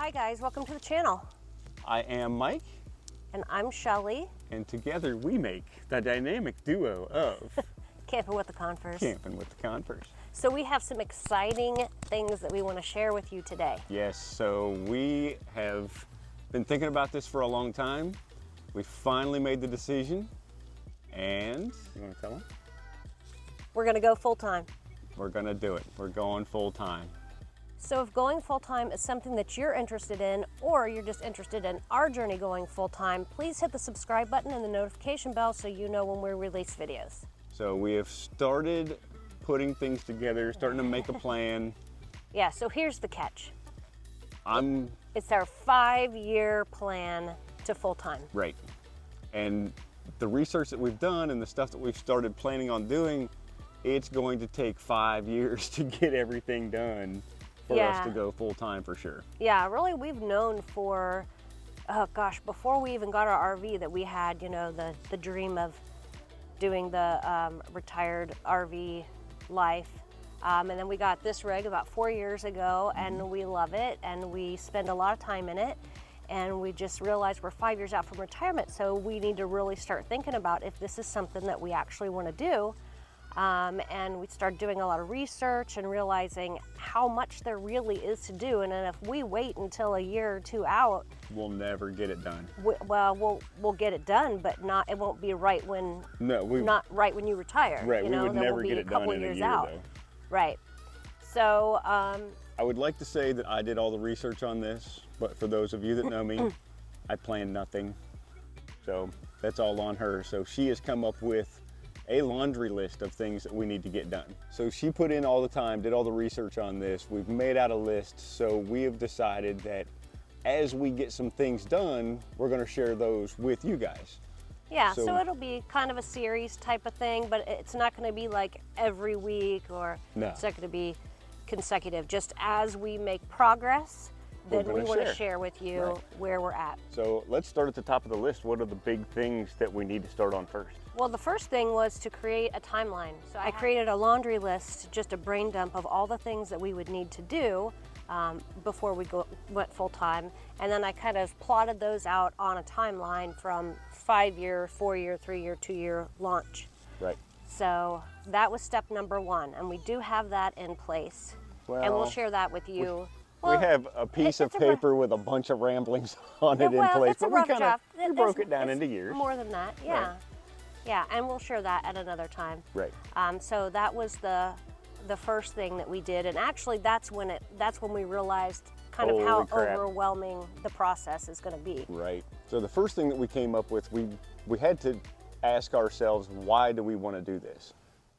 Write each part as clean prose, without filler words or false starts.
Hi guys, welcome to the channel. I am Mike. And I'm Shelley. And together we make the dynamic duo of Campin' with the Confers. Campin' with the Confers. So we have some exciting things that we want to share with you today. Yes, so we have been thinking about this for a long time. We finally made the decision. And, you want to tell them? We're going to go full time. We're going to do it. We're going full time. So if going full time is something that you're interested in, or you're just interested in our journey going full time, please hit the subscribe button and the notification bell so you know when we release videos. So we have started putting things together, starting to make a plan. Yeah, so here's the catch. It's our 5-year plan to full time. Right. And the research that we've done and the stuff that we've started planning on doing, it's going to take 5 years to get everything done for us to go full time for sure. Yeah, really we've known for, oh gosh, before we even got our RV that we had, you know, the dream of doing the retired RV life. And then we got this rig about 4 years ago and we love it and we spend a lot of time in it. And we just realized we're 5 years out from retirement, so we need to really start thinking about if this is something that we actually want to do. And we started doing a lot of research and realizing how much there really is to do. And then if we wait until a year or two out, we'll never get it done. We'll get it done, but it won't be right when not right when you retire. Right, you know? we would never get it done in a years year out. though. Right. So I would like to say that I did all the research on this, but for those of you that know me, I planned nothing. So that's all on her. So she has come up with a laundry list of things that we need to get done. So she put in all the time, did all the research on this. We've made out a list. So we have decided that as we get some things done, we're gonna share those with you guys. Yeah, so it'll be kind of a series type of thing, but it's not gonna be like every week or it's not gonna be consecutive. Just as we make progress, then we want to share with you where we're at. So let's start at the top of the list. What are the big things that we need to start on first? Well, the first thing was to create a timeline. So I created a laundry list, just a brain dump of all the things that we would need to do before we went full time. And then I kind of plotted those out on a timeline from 5-year, 4-year, 3-year, 2-year launch. Right. So that was step number 1. And we do have that in place. Well, and we'll share that with you. We have a piece of paper with a bunch of ramblings on it in place, but we broke it down into years. More than that, yeah. Right. Yeah, and we'll share that at another time. Right. So that was the first thing that we did, and actually that's when we realized kind of how overwhelming the process is going to be. Right. So the first thing that we came up with, we had to ask ourselves, why do we want to do this?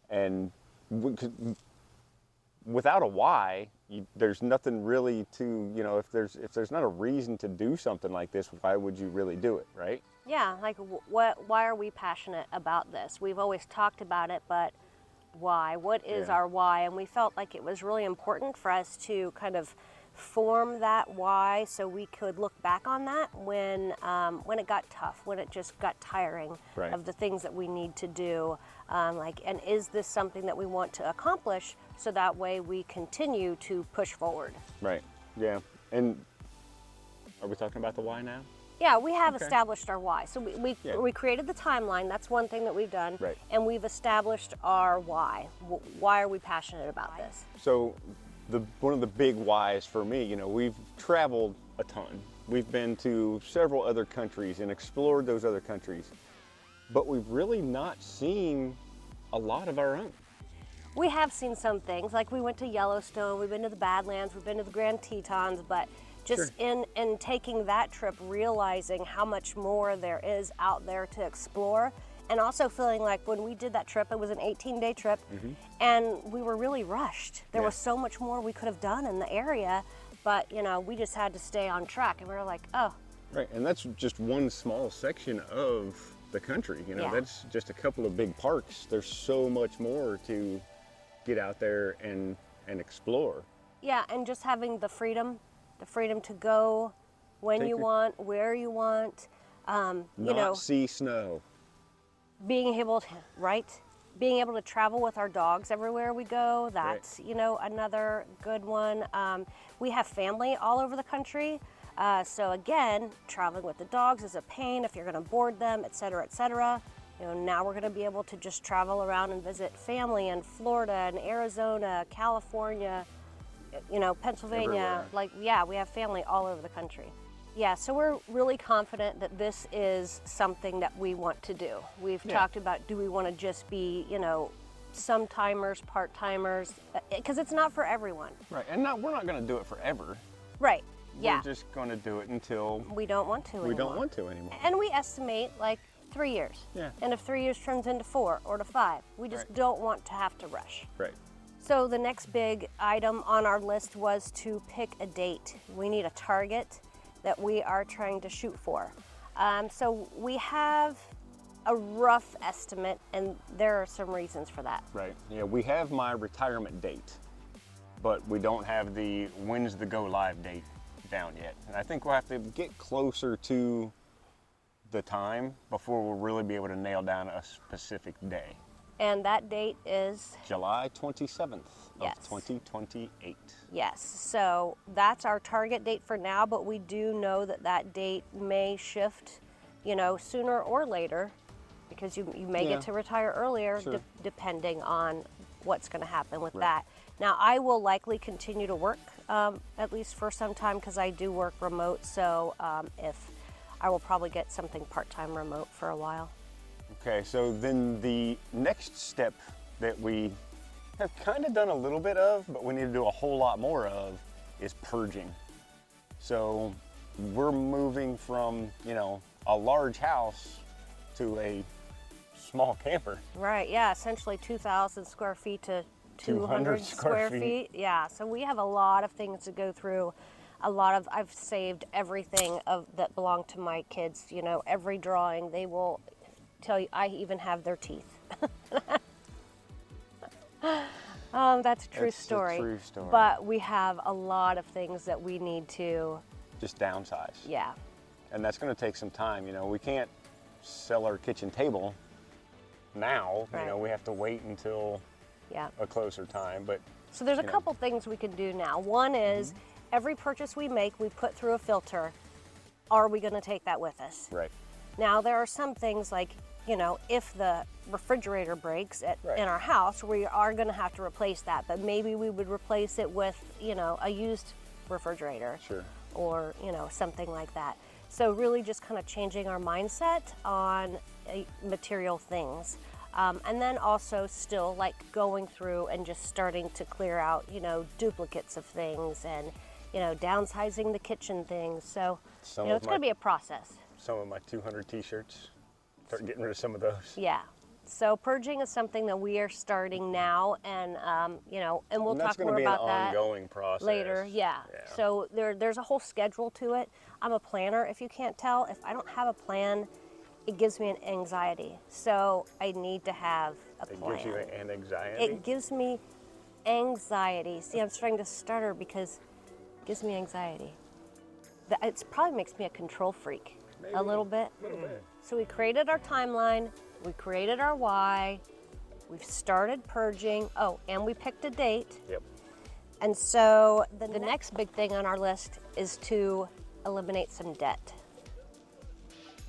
And without a why, there's nothing really to, you know, if there's not a reason to do something like this, why would you really do it, right? Yeah, like why are we passionate about this? We've always talked about it, but why? What is our why? And we felt like it was really important for us to kind of form that why so we could look back on that when it got tough, when it just got tiring of the things that we need to do. And is this something that we want to accomplish so that way we continue to push forward? Right, yeah. And are we talking about the why now? Yeah, we have established our why. So we created the timeline. That's one thing that we've done. Right. And we've established our why. Why are we passionate about this? So one of the big whys for me, you know, we've traveled a ton. We've been to several other countries and explored those other countries, but we've really not seen a lot of our own. We have seen some things, like we went to Yellowstone, we've been to the Badlands, we've been to the Grand Tetons, but just in taking that trip, realizing how much more there is out there to explore, and also feeling like when we did that trip, it was an 18-day trip, and we were really rushed. There was so much more we could have done in the area, but you know, we just had to stay on track, and we were like, oh. Right, and that's just one small section of the country. You know, that's just a couple of big parks. There's so much more to get out there and explore. Yeah, and just having the freedom to go when you want, where you want. See snow. Being able to travel with our dogs everywhere we go, that's, you know, another good one. We have family all over the country, So again, traveling with the dogs is a pain if you're going to board them, et cetera, et cetera. Now we're going to be able to just travel around and visit family in Florida and Arizona, California, Pennsylvania. Everywhere. Like, yeah, we have family all over the country. Yeah, so we're really confident that this is something that we want to do. We've talked about, do we want to just be, some timers, part-timers, because it's not for everyone. Right, and we're not going to do it forever. Right, yeah. We're just going to do it until We don't want to anymore. we don't want to anymore. And we estimate like 3 years. Yeah. And if 3 years turns into 4 or to 5, we just Right. don't want to have to rush. Right. So the next big item on our list was to pick a date. We need a target that we are trying to shoot for. So we have a rough estimate, and there are some reasons for that. Right. Yeah, we have my retirement date, but we don't have the when's the go live date down yet. And I think we'll have to get closer to the time before we'll really be able to nail down a specific day. And that date is, July 27th Yes. of 2028. yes, so that's our target date for now, but we do know that that date may shift, sooner or later, because you may Yeah. get to retire earlier, Sure. depending on what's going to happen with Right. that. Now, I will likely continue to work, at least for some time, because I do work remote, so if I will probably get something part-time remote for a while. Okay, so then the next step that we have kind of done a little bit of, but we need to do a whole lot more of, is purging. So we're moving from, a large house to a small camper. Right, yeah, essentially 2,000 square feet to 200 square feet. Yeah, so we have a lot of things to go through. I've saved everything that belonged to my kids, every drawing. They will tell you, I even have their teeth. That's a true story. That's a true story. But we have a lot of things that we need to, Just downsize. yeah. And that's going to take some time. We can't sell our kitchen table now. Right. We have to wait until Yeah. a closer time. But So there's a couple things we can do now. One is every purchase we make, we put through a filter. Are we going to take that with us? right, Now, there are some things like, if the refrigerator breaks Right. in our house, we are going to have to replace that. But maybe we would replace it with, a used refrigerator. sure. Or, something like that. So really just kind of changing our mindset on material things. And then also still like going through and just starting to clear out, duplicates of things and, downsizing the kitchen things. So, Some of it's going to my- be a process. Some of my 200 t-shirts, start getting rid of some of those. Yeah. So purging is something that we are starting now, and and we'll And that's talk going to more be an about that ongoing process. later. Yeah. So there's a whole schedule to it. I'm a planner, if you can't tell. If I don't have a plan, it gives me an anxiety. So I need to have a It plan. gives you an anxiety. It gives me anxiety. See, I'm starting to stutter because it gives me anxiety. It probably makes me a control freak, a little bit. So we created our timeline, we created our why, we've started purging. Oh, and we picked a date. Yep. And so the next big thing on our list is to eliminate some debt.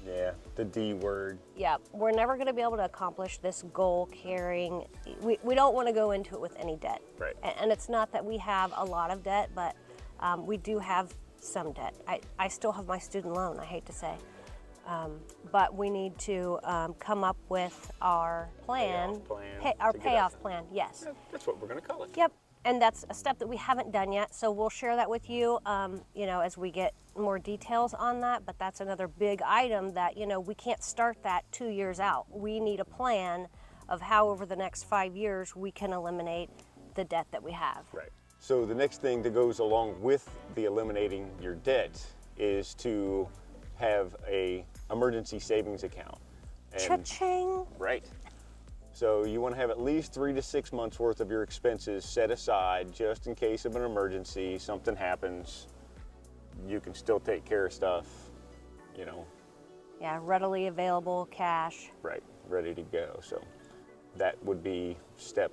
Yeah, the D word. Yeah, we're never going to be able to accomplish this goal carrying. We don't want to go into it with any debt. Right. And it's not that we have a lot of debt, but we do have some debt. I still have my student loan, I hate to say. But we need to come up with our plan. Our to get payoff us- plan, yes. That's what we're going to call it. Yep, and that's a step that we haven't done yet, so we'll share that with you, as we get more details on that, but that's another big item that, we can't start that 2 years out. We need a plan of how over the next 5 years we can eliminate the debt that we have. Right. So the next thing that goes along with the eliminating your debt is to have a emergency savings account. And- Cha-ching! Right. So you want to have at least 3 to 6 months worth of your expenses set aside just in case of an emergency, something happens, you can still take care of stuff, Yeah, readily available cash. right, ready to go. So that would be step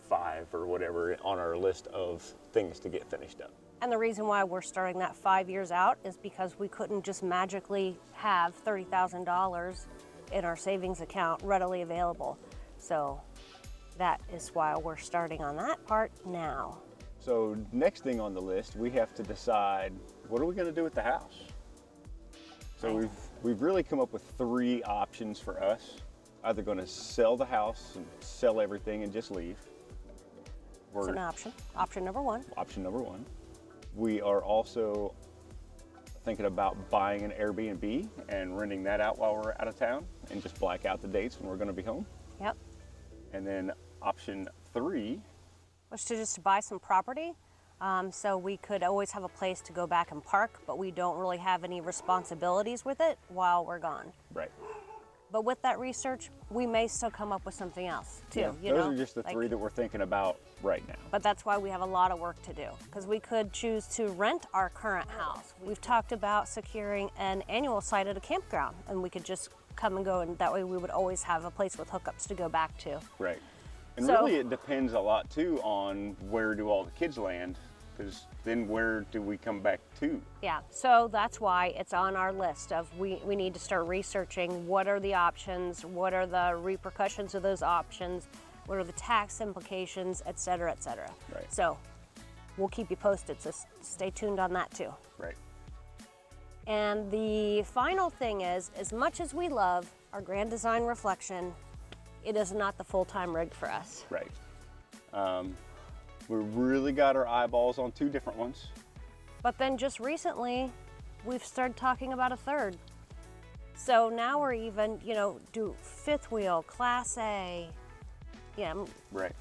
5 or whatever on our list of things to get finished up. And the reason why we're starting that 5 years out is because we couldn't just magically have $30,000 in our savings account readily available. So that is why we're starting on that part now. So next thing on the list, we have to decide, what are we going to do with the house? So we've really come up with 3 options for us. Either going to sell the house and sell everything and just leave. It's an option. Option number 1. Option number 1. We are also thinking about buying an Airbnb and renting that out while we're out of town and just black out the dates when we're going to be home. Yep. And then option 3 was to just buy some property, so we could always have a place to go back and park, but we don't really have any responsibilities with it while we're gone. Right. But with that research, we may still come up with something else too. Yeah, you those know? are just the 3 that we're thinking about right now. But that's why we have a lot of work to do, because we could choose to rent our current house. We've talked about securing an annual site at a campground, and we could just come and go, and that way we would always have a place with hookups to go back to. Right. And So- really it depends a lot too on where do all the kids land, because then where do we come back to? Yeah, so that's why it's on our list of we need to start researching what are the options, what are the repercussions of those options, what are the tax implications, et cetera, et cetera. Right. So we'll keep you posted, so stay tuned on that too. Right. And the final thing is, as much as we love our Grand Design Reflection, it is not the full-time rig for us. Right. We really got our eyeballs on 2 different ones. But then just recently, we've started talking about a third. So now we're even, do 5th wheel, Class A. Yeah, Right.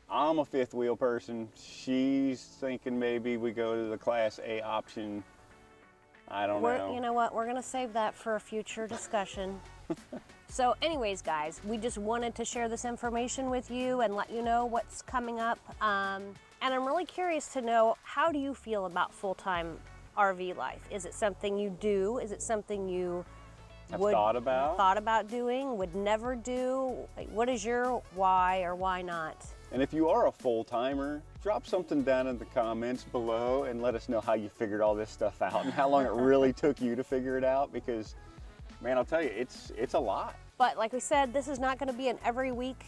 I'm a 5th wheel person. She's thinking maybe we go to the Class A option. I don't know. you know what, we're gonna save that for a future discussion. So anyways, guys, we just wanted to share this information with you and let you know what's coming up. And I'm really curious to know, how do you feel about full-time RV life? Is it something you do? Is it something you I've thought about doing, would never do? Like, what is your why or why not? And if you are a full-timer, drop something down in the comments below and let us know how you figured all this stuff out and how long it really took you to figure it out, because man, I'll tell you, it's a lot. But like we said, this is not going to be an every week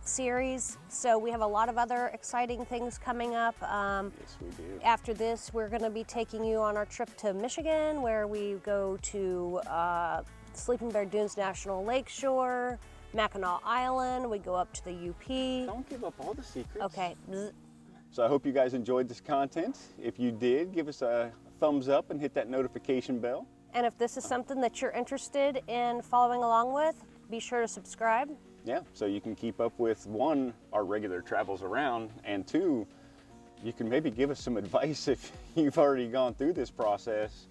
series, so we have a lot of other exciting things coming up. Yes, we do. After this, we're going to be taking you on our trip to Michigan, where we go to Sleeping Bear Dunes National Lakeshore, Mackinac Island. We go up to the UP. Don't give up all the secrets. Okay. So I hope you guys enjoyed this content. If you did, give us a thumbs up and hit that notification bell. And if this is something that you're interested in following along with, be sure to subscribe. Yeah, so you can keep up with 1, our regular travels around, and 2, you can maybe give us some advice if you've already gone through this process,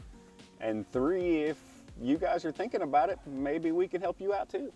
and 3, if you guys are thinking about it, maybe we can help you out too.